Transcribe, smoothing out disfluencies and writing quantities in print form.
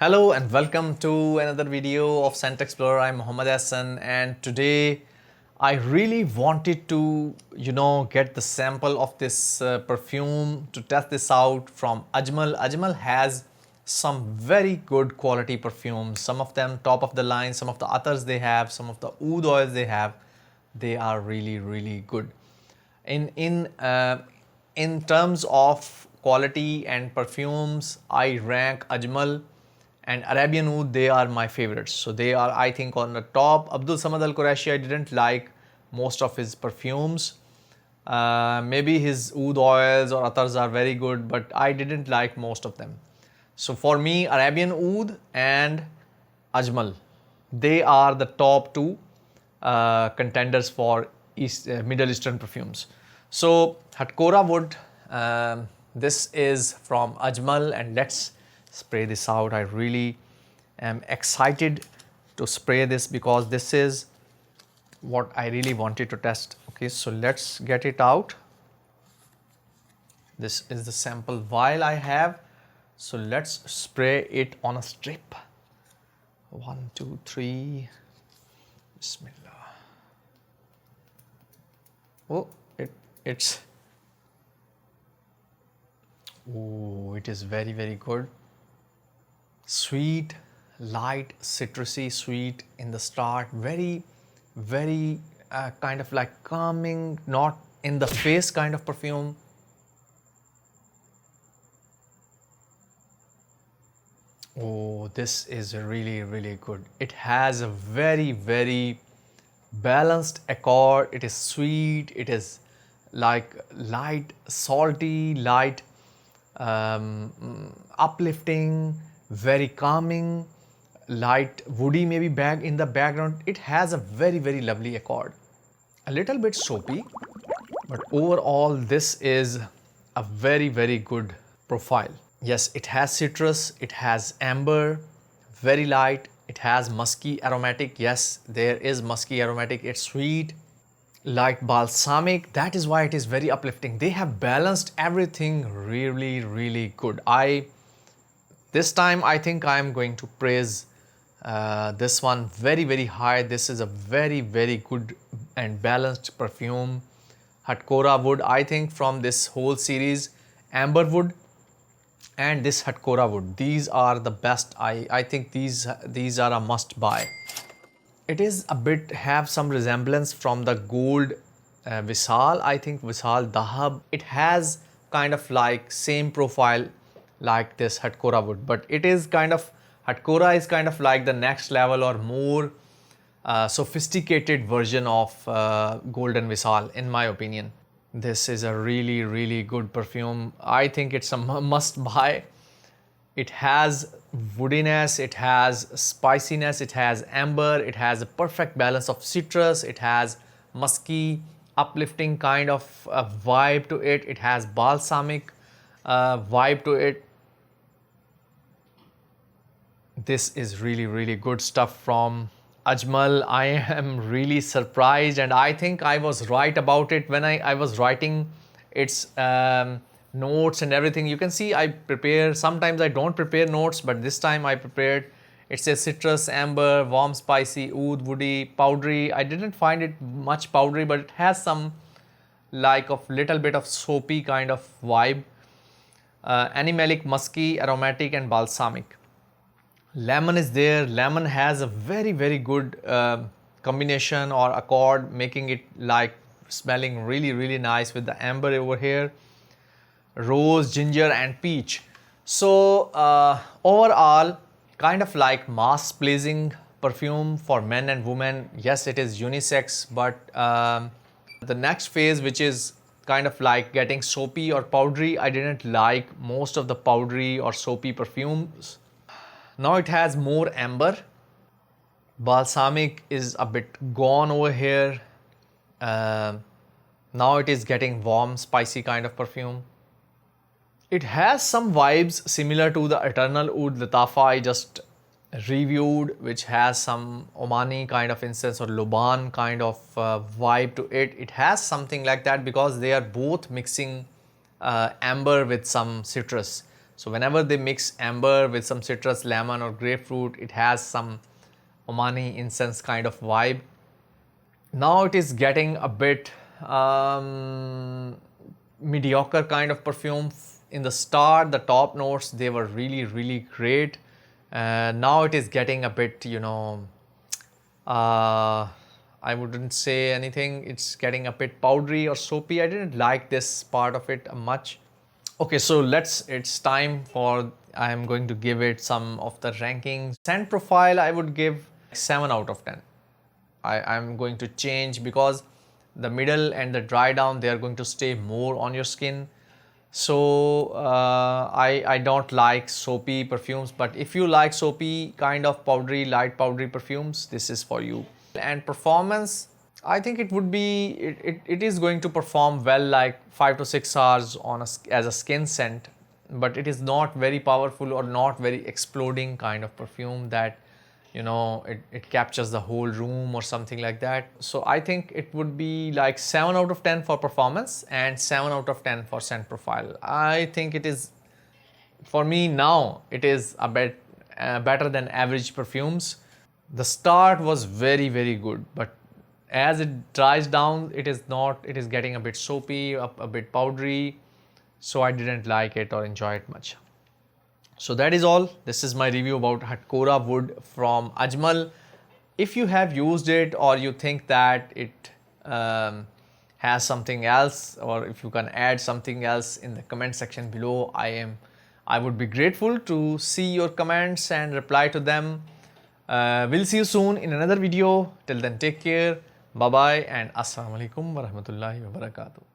Hello and welcome to another video of Scent Explorer. I'm Mohammad Hassan, and today I really wanted to get the sample of this perfume to test this out from Ajmal. Ajmal has some very good quality perfumes, some of them top of the line, some of the others they have, some of the oud oils they have, they are really good. In terms of quality and perfumes, I rank Ajmal and Arabian Oud. They are my favorites. So they are, I think, on the top. Abdul Samad Al Quraishi, I didn't like most of his perfumes. Maybe his oud oils or others are very good, but I didn't like most of them. So for me, Arabian Oud and Ajmal, they are the top two contenders for Middle Eastern perfumes. So Hatkora Wood, this is from Ajmal, and let's spray this out. I really am excited to spray this because this is what I really wanted to test. Okay, so let's get it out. This is the sample vial I have. So let's spray it on a strip. 1, 2, 3. Bismillah. Oh, it is very good. Sweet, light, citrusy, sweet in the start. Very kind of like calming, not in the face kind of perfume. Oh, this is really good. It has a very balanced accord. It is sweet. It is like light, salty, light, uplifting, very calming, light, woody maybe back in the background. It has a very lovely accord. A little bit soapy, but overall this is a very good profile. Yes, it has citrus, it has amber, very light, it has musky aromatic. Yes, there is musky aromatic. It's sweet, light balsamic. That is why it is very uplifting. They have balanced everything really good. This time I think I am going to praise this one very high. This is a very good and balanced perfume. Hatkora Wood, I think from this whole series, Amber Wood and this Hatkora Wood, these are the best. I think these are a must buy. It is a bit have some resemblance from the gold Vishal. I think Vishal Dahab. It has kind of like same profile like this Hatkora Wood, but it is kind of, Hatkora is kind of like the next level or more sophisticated version of golden Vishal in my opinion. This is a really good perfume. I think it's a must buy. It has woodiness, it has spiciness, it has amber, it has a perfect balance of citrus, it has musky, uplifting kind of vibe to it. It has balsamic vibe to it. This is really good stuff from Ajmal. I am really surprised, and I think I was right about it when I was writing its notes and everything. You can see I prepare, sometimes I don't prepare notes, but this time I prepared. It says citrus, amber, warm, spicy, oud, woody, powdery. I didn't find it much powdery, but it has some like of little bit of soapy kind of vibe. Animalic, musky, aromatic and balsamic. Lemon is there. Lemon has a very good combination or accord, making it like smelling really nice with the amber over here. Rose, ginger and peach. So overall kind of like mass pleasing perfume for men and women. Yes, it is unisex, but the next phase, which is kind of like getting soapy or powdery, I didn't like most of the powdery or soapy perfumes. Now it has more amber. Balsamic is a bit gone over here. Now it is getting warm, spicy kind of perfume. It has some vibes similar to the Eternal Oud Latafa I just reviewed, which has some Omani kind of incense or Luban kind of vibe to it. It has something like that because they are both mixing amber with some citrus. So whenever they mix amber with some citrus, lemon or grapefruit, it has some Omani incense kind of vibe. Now it is getting a bit mediocre kind of perfume. In the start, the top notes, they were really great. Now it is getting a bit, I wouldn't say anything. It's getting a bit powdery or soapy. I didn't like this part of it much. Okay, so it's time for, I am going to give it some of the rankings. Scent profile, I would give 7 out of 10. I'm going to change because the middle and the dry down, they are going to stay more on your skin. So I don't like soapy perfumes, but if you like soapy kind of powdery, light powdery perfumes, this is for you. And performance, I think it would be, it is going to perform well like 5 to 6 hours on as a skin scent, but it is not very powerful or not very exploding kind of perfume that it captures the whole room or something like that. So I think it would be like 7 out of 10 for performance and 7 out of 10 for scent profile. I think it is, for me now, it is a bit better than average perfumes. The start was very good, but as it dries down, it is getting a bit soapy, a bit powdery. So I didn't like it or enjoy it much. So that is all. This is my review about Hatkora Wood from Ajmal. If you have used it or you think that it has something else, or if you can add something else in the comment section below, I would be grateful to see your comments and reply to them. We'll see you soon in another video. Till then, take care. Bye bye and Assalamu alaikum wa rahmatullahi wa barakatuh.